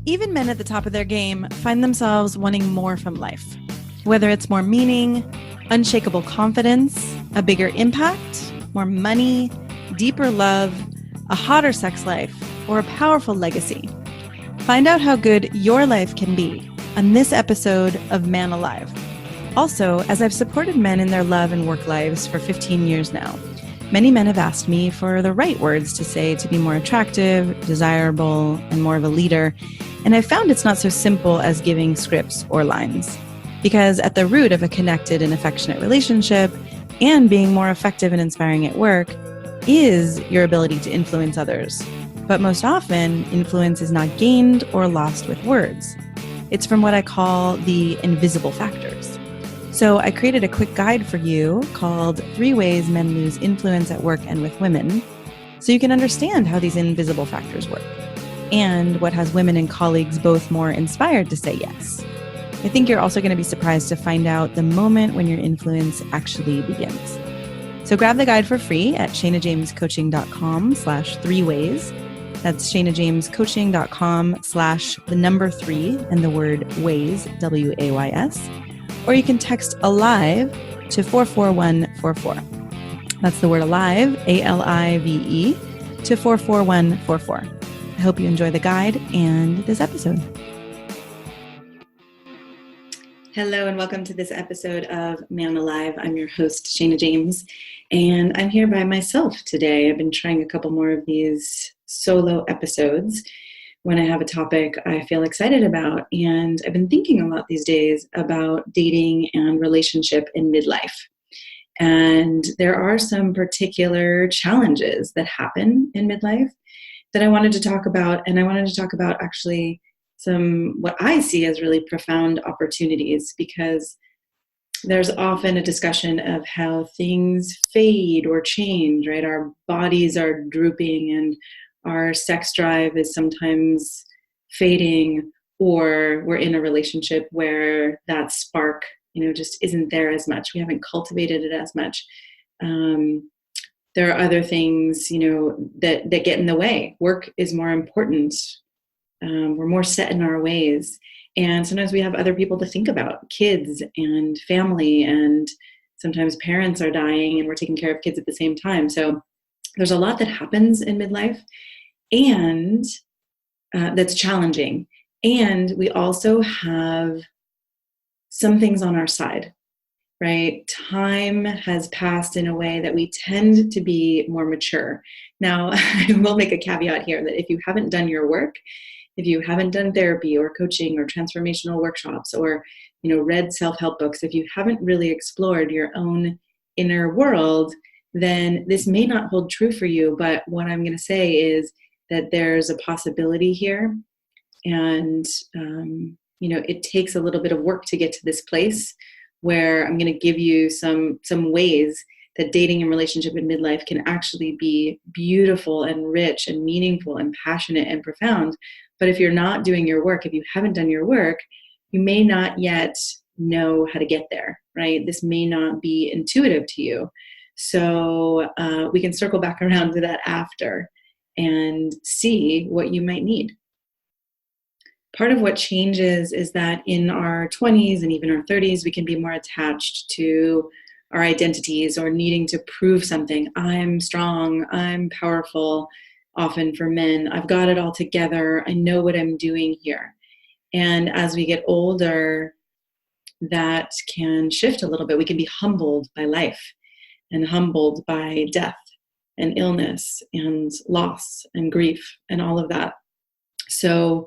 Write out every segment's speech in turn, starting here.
Even men at the top of their game find themselves wanting more from life. Whether it's more meaning, unshakable confidence, a bigger impact, more money, deeper love, a hotter sex life, or a powerful legacy. Find out how good your life can be on this episode of Man Alive. Also, as I've supported men in their love and work lives for 15 years now, many men have asked me for the right words to say to be more attractive, desirable, and more of a leader. And I've found it's not so simple as giving scripts or lines. Because at the root of a connected and affectionate relationship and being more effective and inspiring at work is your ability to influence others. But most often, influence is not gained or lost with words. It's from what I call the invisible factors. So I created a quick guide for you called 3 Ways Men Lose Influence at Work and with Women, so you can understand how these invisible factors work and what has women and colleagues both more inspired to say yes. I think you're also going to be surprised to find out the moment when your influence actually begins. So grab the guide for free at shanajamescoaching.com/3ways. That's shanajamescoaching.com/3 and the word ways, WAYS. Or you can text ALIVE to 44144. That's the word ALIVE, ALIVE, to 44144. I hope you enjoy the guide and this episode. Hello and welcome to this episode of Man Alive. I'm your host, Shana James, and I'm here by myself today. I've been trying a couple more of these solo episodes when I have a topic I feel excited about, and I've been thinking a lot these days about dating and relationship in midlife. And there are some particular challenges that happen in midlife that I wanted to talk about, and I wanted to talk about actually some what I see as really profound opportunities, because there's often a discussion of how things fade or change, right? Our bodies are drooping and our sex drive is sometimes fading, or we're in a relationship where that spark, just isn't there as much. We haven't cultivated it as much. There are other things, that get in the way. Work is more important. We're more set in our ways. And sometimes we have other people to think about, kids and family, and sometimes parents are dying and we're taking care of kids at the same time. So there's a lot that happens in midlife and that's challenging. And we also have some things on our side, right? Time has passed in a way that we tend to be more mature. Now, I will make a caveat here that if you haven't done your work, if you haven't done therapy or coaching or transformational workshops or, read self-help books, if you haven't really explored your own inner world, then this may not hold true for you. But what I'm going to say is that there's a possibility here. And, it takes a little bit of work to get to this place where I'm going to give you some ways that dating and relationship in midlife can actually be beautiful and rich and meaningful and passionate and profound. But if you're not doing your work, if you haven't done your work, you may not yet know how to get there, right? This may not be intuitive to you. So we can circle back around to that after and see what you might need. Part of what changes is that in our 20s and even our 30s, we can be more attached to our identities or needing to prove something. I'm strong, I'm powerful, often for men. I've got it all together. I know what I'm doing here. And as we get older, that can shift a little bit. We can be humbled by life and humbled by death and illness and loss and grief and all of that. So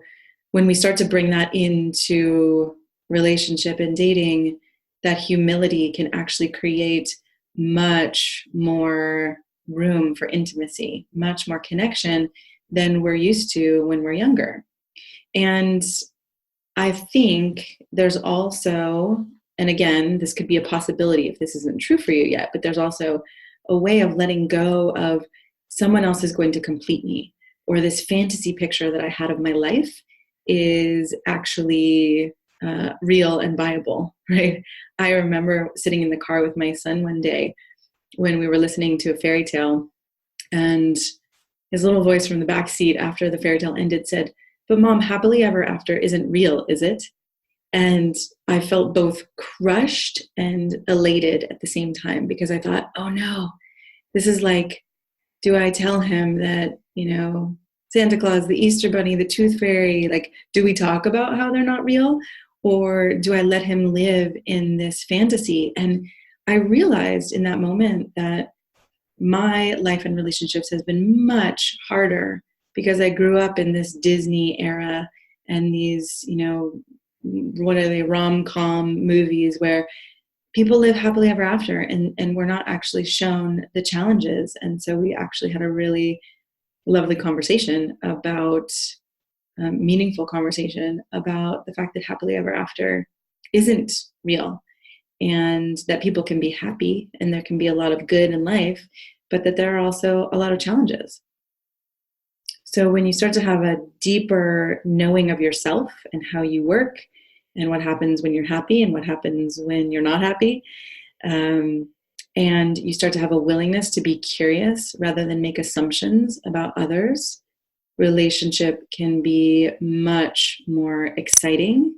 when we start to bring that into relationship and dating, that humility can actually create much more room for intimacy, much more connection than we're used to when we're younger. And I think there's also, and again, this could be a possibility if this isn't true for you yet, but there's also a way of letting go of someone else is going to complete me, or this fantasy picture that I had of my life is actually real and viable, right? I remember sitting in the car with my son one day when we were listening to a fairy tale, and his little voice from the back seat after the fairy tale ended said, but Mom, happily ever after isn't real, is it? And I felt both crushed and elated at the same time, because I thought, oh no, this is like, do I tell him that, Santa Claus, the Easter Bunny, the Tooth Fairy, like, do we talk about how they're not real? Or do I let him live in this fantasy? And I realized in that moment that my life and relationships has been much harder because I grew up in this Disney era and these, what are they, rom-com movies where people live happily ever after, and we're not actually shown the challenges. And so we actually had a really lovely conversation about, meaningful conversation about the fact that happily ever after isn't real, and that people can be happy and there can be a lot of good in life, but that there are also a lot of challenges. So when you start to have a deeper knowing of yourself and how you work and what happens when you're happy and what happens when you're not happy, and you start to have a willingness to be curious rather than make assumptions about others, relationship can be much more exciting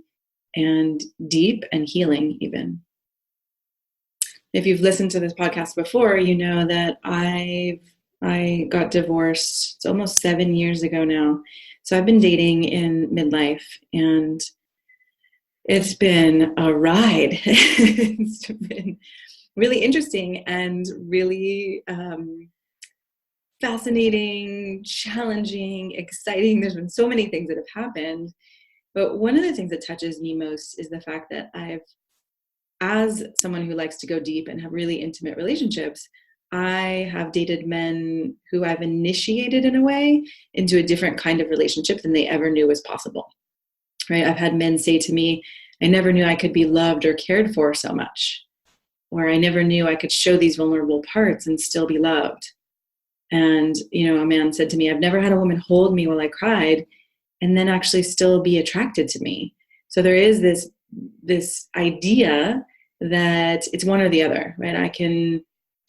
and deep and healing even. If you've listened to this podcast before, you know that I got divorced. It's almost 7 years ago now. So I've been dating in midlife, and it's been a ride. It's been really interesting and really fascinating, challenging, exciting. There's been so many things that have happened. But one of the things that touches me most is the fact that as someone who likes to go deep and have really intimate relationships, I have dated men who I've initiated in a way into a different kind of relationship than they ever knew was possible, right? I've had men say to me, I never knew I could be loved or cared for so much, or I never knew I could show these vulnerable parts and still be loved. And, a man said to me, I've never had a woman hold me while I cried and then actually still be attracted to me. So there is this idea that it's one or the other, right? I can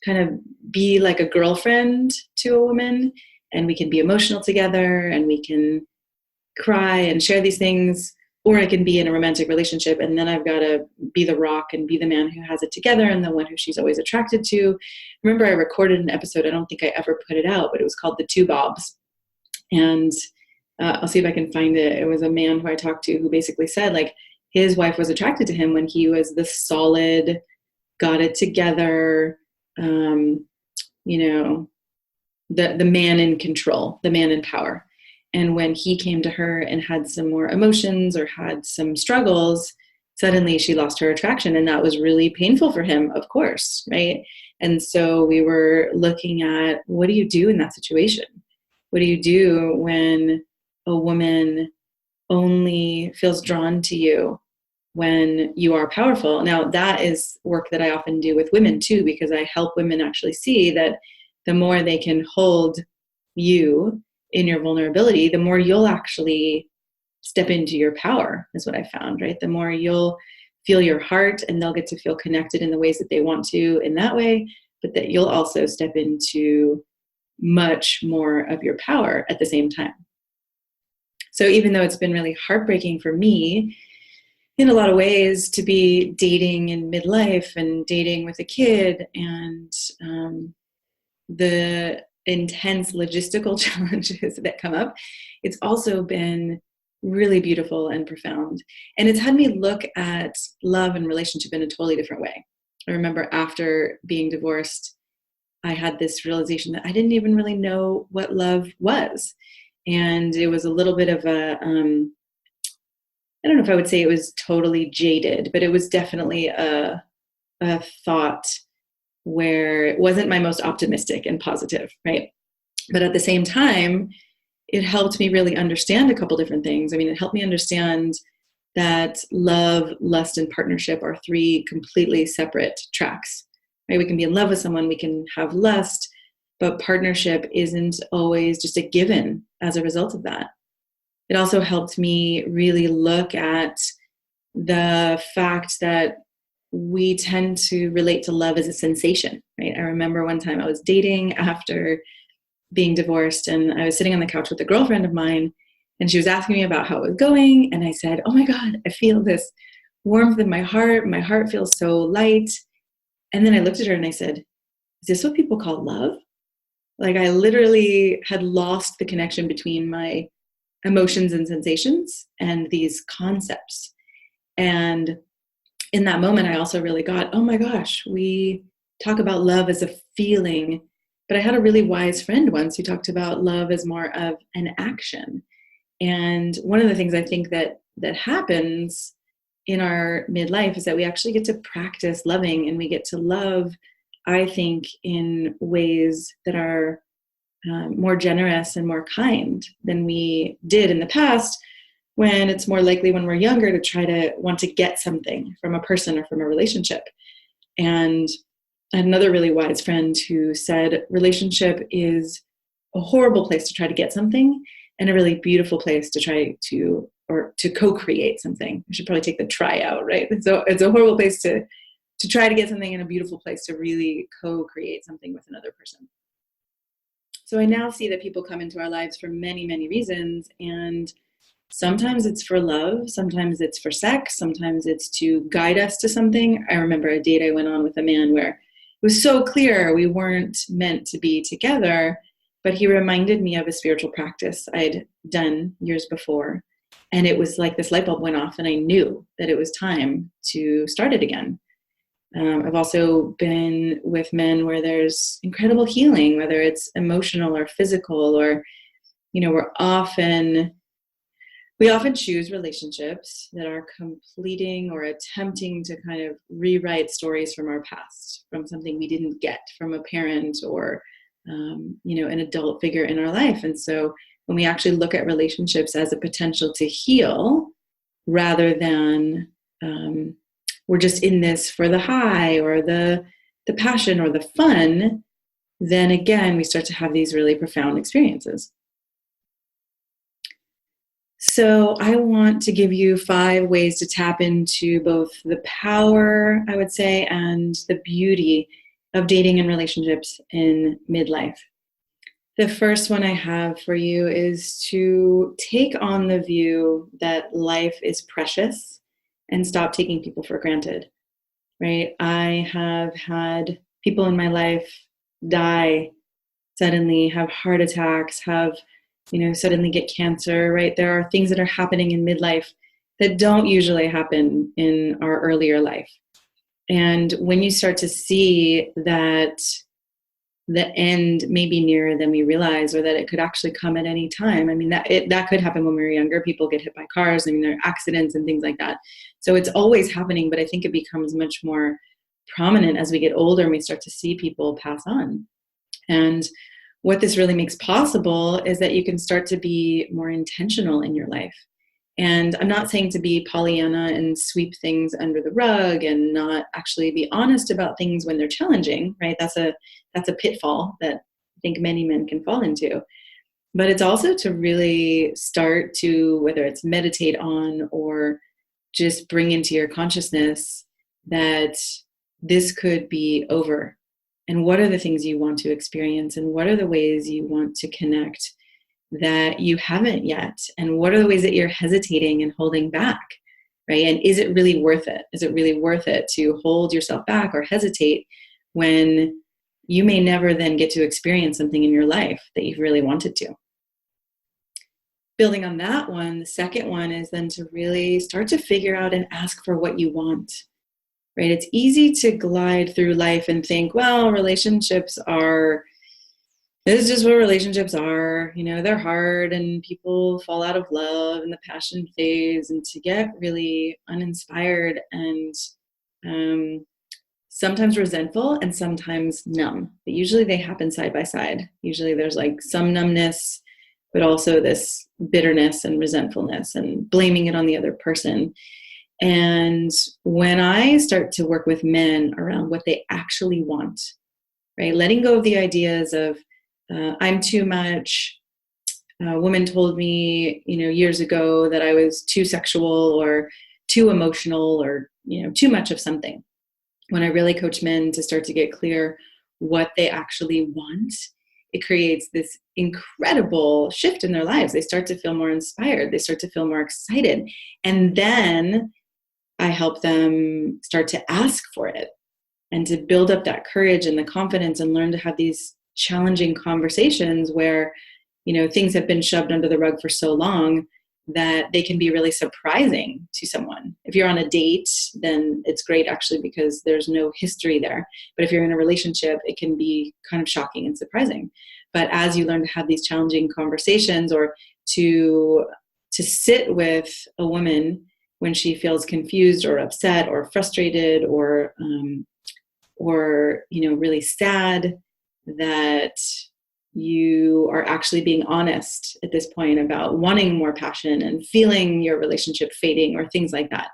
kind of be like a girlfriend to a woman, and we can be emotional together and we can cry and share these things, or I can be in a romantic relationship and then I've got to be the rock and be the man who has it together and the one who she's always attracted to. Remember, I recorded an episode, I don't think I ever put it out, but it was called The Two Bobs. And I'll see if I can find it. It was a man who I talked to who basically said, like, his wife was attracted to him when he was the solid, got it together, the man in control, the man in power. And when he came to her and had some more emotions or had some struggles, suddenly she lost her attraction. And that was really painful for him, of course, right? And so we were looking at, what do you do in that situation? What do you do when a woman only feels drawn to you when you are powerful? Now, that is work that I often do with women too, because I help women actually see that the more they can hold you in your vulnerability, the more you'll actually step into your power, is what I found, right? The more you'll feel your heart, and they'll get to feel connected in the ways that they want to in that way, but that you'll also step into much more of your power at the same time. So even though it's been really heartbreaking for me in a lot of ways to be dating in midlife and dating with a kid, and the intense logistical challenges that come up, it's also been really beautiful and profound. And it's had me look at love and relationship in a totally different way. I remember after being divorced, I had this realization that I didn't even really know what love was. And it was a little bit of I don't know if I would say it was totally jaded, but it was definitely a thought where it wasn't my most optimistic and positive, right? But at the same time, it helped me really understand a couple different things. I mean, it helped me understand that love, lust, and partnership are three completely separate tracks, right? We can be in love with someone, we can have lust, but partnership isn't always just a given as a result of that. It also helped me really look at the fact that we tend to relate to love as a sensation, right? I remember one time I was dating after being divorced, and I was sitting on the couch with a girlfriend of mine, And she was asking me about how it was going. And I said, oh my God, I feel this warmth in my heart. My heart feels so light. And then I looked at her and I said, is this what people call love? Like, I literally had lost the connection between my emotions and sensations and these concepts. And in that moment, I also really got, oh my gosh, we talk about love as a feeling. But I had a really wise friend once who talked about love as more of an action. And one of the things I think that happens in our midlife is that we actually get to practice loving, and we get to love, I think, in ways that are more generous and more kind than we did in the past, when it's more likely when we're younger to try to want to get something from a person or from a relationship. And I had another really wise friend who said relationship is a horrible place to try to get something, and a really beautiful place to try to co-create something. I should probably take the try out, right? So it's a horrible place to try to get something, and a beautiful place to really co-create something with another person. So I now see that people come into our lives for many, many reasons. And sometimes it's for love. Sometimes it's for sex. Sometimes it's to guide us to something. I remember a date I went on with a man where it was so clear we weren't meant to be together, but he reminded me of a spiritual practice I'd done years before. And it was like this light bulb went off, and I knew that it was time to start it again. I've also been with men where there's incredible healing, whether it's emotional or physical, or, we often choose relationships that are completing or attempting to kind of rewrite stories from our past, from something we didn't get from a parent or, an adult figure in our life. And so when we actually look at relationships as a potential to heal, rather than we're just in this for the high or the passion or the fun, then again, we start to have these really profound experiences. So I want to give you 5 ways to tap into both the power, I would say, and the beauty of dating and relationships in midlife. The first one I have for you is to take on the view that life is precious and stop taking people for granted, right? I have had people in my life die suddenly, have heart attacks, have, suddenly get cancer, right? There are things that are happening in midlife that don't usually happen in our earlier life. And when you start to see that the end may be nearer than we realize, or that it could actually come at any time. I mean, that could happen when we were younger. People get hit by cars. I mean, there are accidents and things like that. So it's always happening, but I think it becomes much more prominent as we get older and we start to see people pass on. And what this really makes possible is that you can start to be more intentional in your life. And I'm not saying to be Pollyanna and sweep things under the rug and not actually be honest about things when they're challenging, right? That's a pitfall that I think many men can fall into. But it's also to really start to, whether it's meditate on or just bring into your consciousness that this could be over. And what are the things you want to experience? And what are the ways you want to connect that you haven't yet? And what are the ways that you're hesitating and holding back, right? And is it really worth it? Is it really worth it to hold yourself back or hesitate when you may never then get to experience something in your life that you've really wanted to? Building on that one, the second one is then to really start to figure out and ask for what you want, right? It's easy to glide through life and think, well, this is just what relationships are. They're hard and people fall out of love and the passion fades, and to get really uninspired and sometimes resentful and sometimes numb. But usually they happen side by side. Usually there's like some numbness, but also this bitterness and resentfulness and blaming it on the other person. And when I start to work with men around what they actually want, right? Letting go of the ideas of, I'm too much. A woman told me, years ago that I was too sexual or too emotional or, too much of something. When I really coach men to start to get clear what they actually want it creates this incredible shift in their lives. They start to feel more inspired. They start to feel more excited. And then I help them start to ask for it and to build up that courage and the confidence and learn to have these challenging conversations where, things have been shoved under the rug for so long that they can be really surprising to someone. If you're on a date, then it's great actually because there's no history there. But if you're in a relationship, it can be kind of shocking and surprising. But as you learn to have these challenging conversations, or to sit with a woman when she feels confused or upset or frustrated or really sad, that you are actually being honest at this point about wanting more passion and feeling your relationship fading or things like that.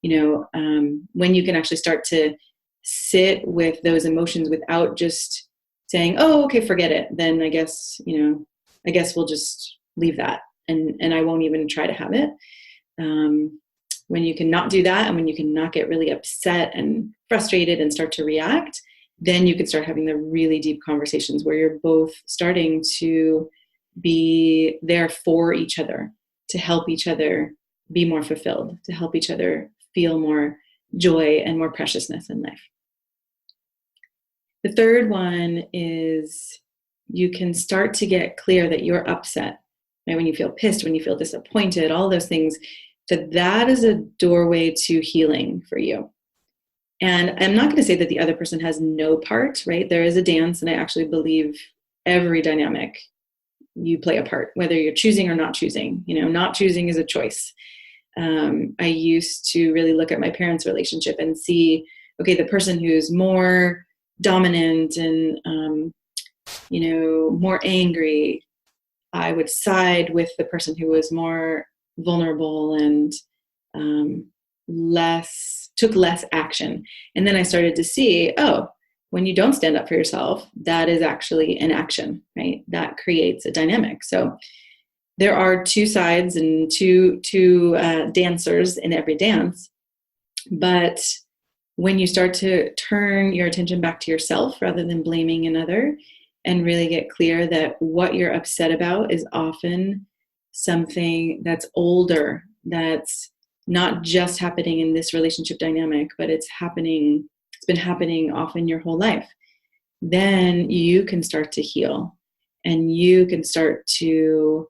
When you can actually start to sit with those emotions without just saying, oh, okay, forget it. Then I guess we'll just leave that and I won't even try to have it. When you can not do that, and when you can not get really upset and frustrated and start to react, then you can start having the really deep conversations where you're both starting to be there for each other, to help each other be more fulfilled, to help each other feel more joy and more preciousness in life. The third one is you can start to get clear that you're upset, right? When you feel pissed, when you feel disappointed, all those things, that is a doorway to healing for you. And I'm not going to say that the other person has no part, right? There is a dance, and I actually believe every dynamic you play a part, whether you're choosing or not choosing. Not choosing is a choice. I used to really look at my parents' relationship and see, okay, the person who's more dominant and, more angry, I would side with the person who was more vulnerable and took less action. And then I started to see, when you don't stand up for yourself, that is actually an action, right? That creates a dynamic. So there are two sides and two dancers in every dance. But when you start to turn your attention back to yourself rather than blaming another, and really get clear that what you're upset about is often something that's older, that's not just happening in this relationship dynamic, but it's been happening often your whole life, then you can start to heal and you can start to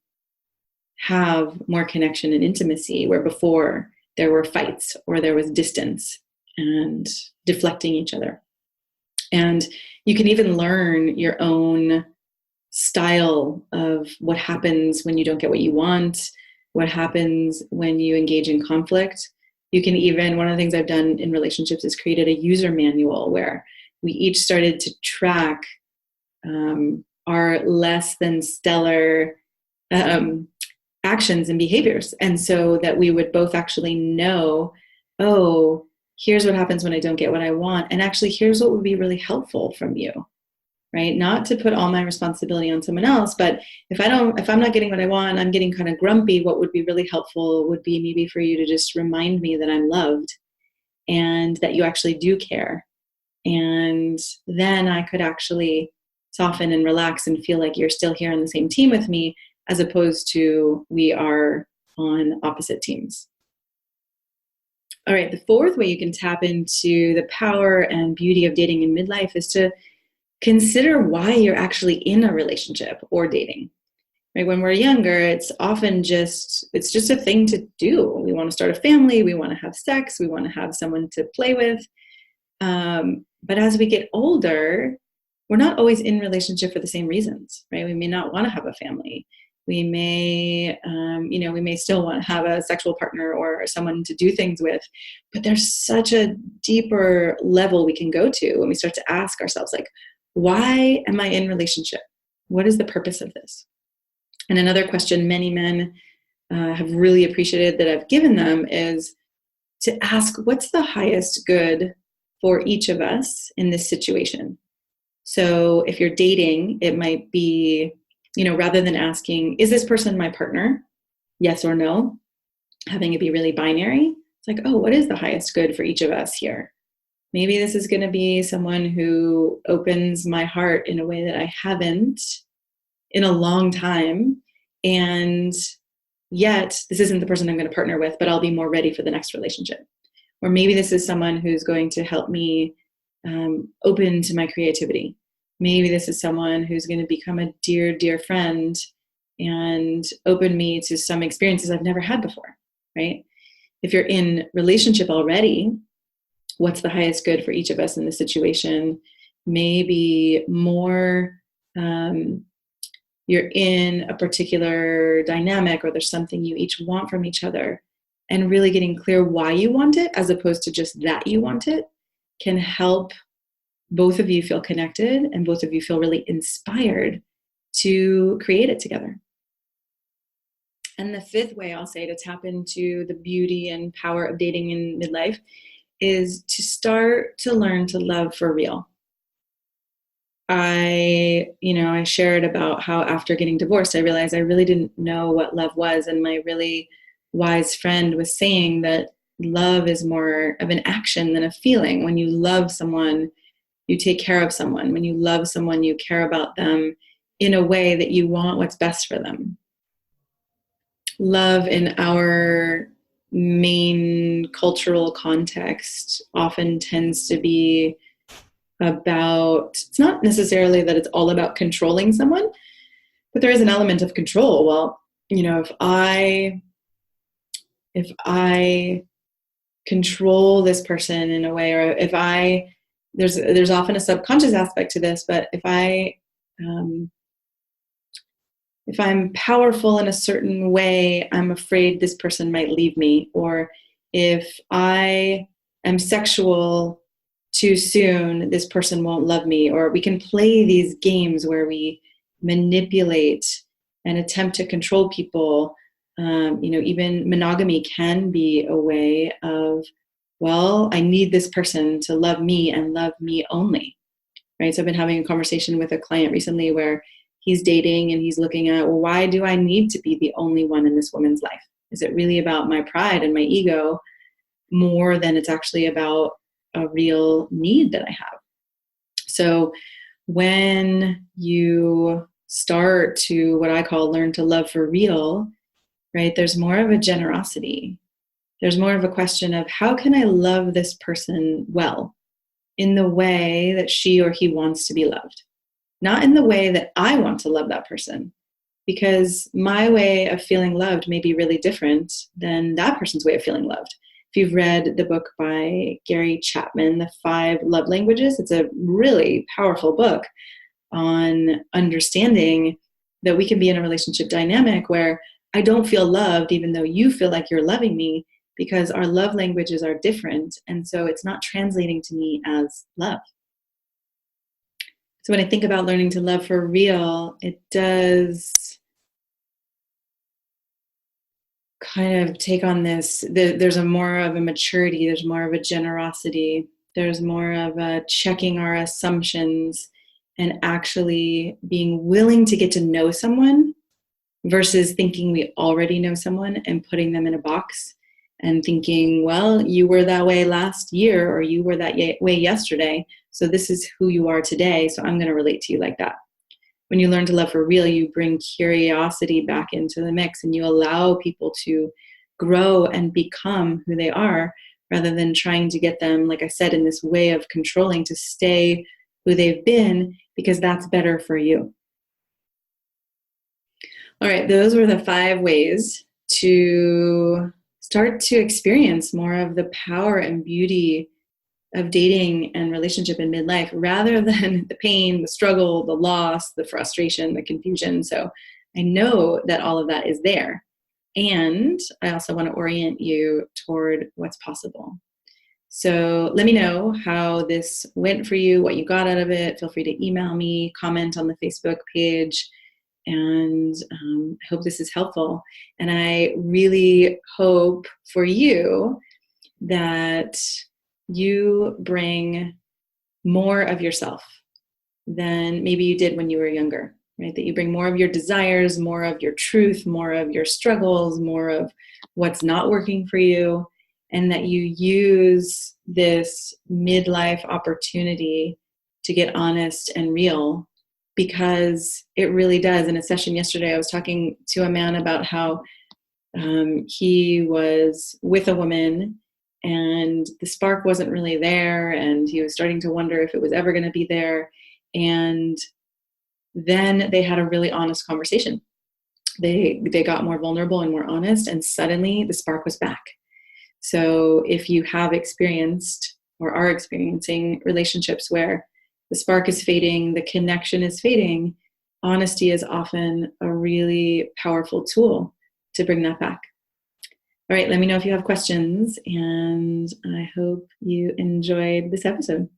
have more connection and intimacy where before there were fights or there was distance and deflecting each other. And you can even learn your own style of what happens when you don't get what you want, what happens when you engage in conflict. You can even, one of the things I've done in relationships is created a user manual where we each started to track our less than stellar actions and behaviors. And so that we would both actually know, oh, here's what happens when I don't get what I want. And actually, here's what would be really helpful from you, right? Not to put all my responsibility on someone else, but if I'm not getting what I want, I'm getting kind of grumpy, what would be really helpful would be maybe for you to just remind me that I'm loved and that you actually do care. And then I could actually soften and relax and feel like you're still here on the same team with me, as opposed to we are on opposite teams. All right, the fourth way you can tap into the power and beauty of dating in midlife is to consider why you're actually in a relationship or dating. Right? When we're younger, it's often just a thing to do. We want to start a family, we want to have sex, we want to have someone to play with. But as we get older, we're not always in relationship for the same reasons, right? We may not want to have a family. We may, we may still want to have a sexual partner or someone to do things with, but there's such a deeper level we can go to when we start to ask ourselves, like, why am I in relationship? What is the purpose of this? And another question many men have really appreciated that I've given them is to ask, what's the highest good for each of us in this situation? So if you're dating, it might be, rather than asking, is this person my partner? Yes or no, having it be really binary. It's like, oh, what is the highest good for each of us here? Maybe this is going to be someone who opens my heart in a way that I haven't in a long time. And yet this isn't the person I'm going to partner with, but I'll be more ready for the next relationship. Or maybe this is someone who's going to help me open to my creativity. Maybe this is someone who's going to become a dear, dear friend and open me to some experiences I've never had before, right? If you're in relationship already, what's the highest good for each of us in this situation? Maybe more you're in a particular dynamic, or there's something you each want from each other, and really getting clear why you want it as opposed to just that you want it can help both of you feel connected and both of you feel really inspired to create it together. And the fifth way I'll say to tap into the beauty and power of dating in midlife is to start to learn to love for real. I shared about how after getting divorced, I realized I really didn't know what love was. And my really wise friend was saying that love is more of an action than a feeling. When you love someone, you take care of someone. When you love someone, you care about them in a way that you want what's best for them. Love in our main cultural context often tends to be about, it's not necessarily that it's all about controlling someone, but there is an element of control. Well, if I control this person in a way, or there's often a subconscious aspect to this, but if I'm powerful in a certain way, I'm afraid this person might leave me. Or if I am sexual too soon, this person won't love me. Or we can play these games where we manipulate and attempt to control people. Even monogamy can be a way of, well, I need this person to love me and love me only, right? So I've been having a conversation with a client recently where he's dating and he's looking at, well, why do I need to be the only one in this woman's life? Is it really about my pride and my ego more than it's actually about a real need that I have? So when you start to, what I call, learn to love for real, right, there's more of a generosity. There's more of a question of, how can I love this person well in the way that she or he wants to be loved? Not in the way that I want to love that person, because my way of feeling loved may be really different than that person's way of feeling loved. If you've read the book by Gary Chapman, The 5 Love Languages, it's a really powerful book on understanding that we can be in a relationship dynamic where I don't feel loved even though you feel like you're loving me, because our love languages are different. And so it's not translating to me as love. So when I think about learning to love for real, it does kind of take on this, there's more of a maturity, there's more of a generosity, there's more of a checking our assumptions and actually being willing to get to know someone versus thinking we already know someone and putting them in a box and thinking, well, you were that way last year, or you were that way yesterday, so this is who you are today, so I'm going to relate to you like that. When you learn to love for real, you bring curiosity back into the mix and you allow people to grow and become who they are, rather than trying to get them, like I said, in this way of controlling to stay who they've been because that's better for you. All right, those were the 5 ways to start to experience more of the power and beauty of dating and relationship in midlife, rather than the pain, the struggle, the loss, the frustration, the confusion. So I know that all of that is there. And I also want to orient you toward what's possible. So let me know how this went for you, what you got out of it. Feel free to email me, comment on the Facebook page. And I hope this is helpful. And I really hope for you that you bring more of yourself than maybe you did when you were younger, right? That you bring more of your desires, more of your truth, more of your struggles, more of what's not working for you, and that you use this midlife opportunity to get honest and real because it really does. In a session yesterday, I was talking to a man about how he was with a woman and the spark wasn't really there, and he was starting to wonder if it was ever going to be there. And then they had a really honest conversation. They got more vulnerable and more honest, and suddenly the spark was back. So if you have experienced or are experiencing relationships where the spark is fading, the connection is fading, honesty is often a really powerful tool to bring that back. All right, let me know if you have questions, and I hope you enjoyed this episode.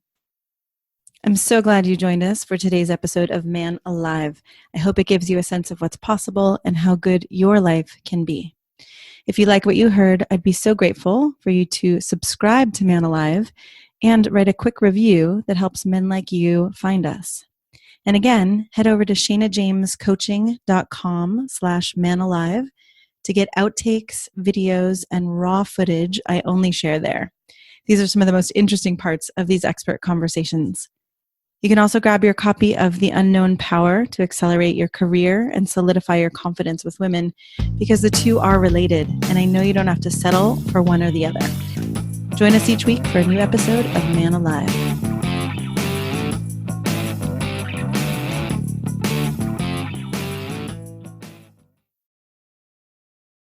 I'm so glad you joined us for today's episode of Man Alive. I hope it gives you a sense of what's possible and how good your life can be. If you like what you heard, I'd be so grateful for you to subscribe to Man Alive and write a quick review that helps men like you find us. And again, head over to shanajamescoaching.com/manalive to get outtakes, videos, and raw footage I only share there. These are some of the most interesting parts of these expert conversations. You can also grab your copy of The Unknown Power to accelerate your career and solidify your confidence with women, because the two are related, and I know you don't have to settle for one or the other. Join us each week for a new episode of Man Alive.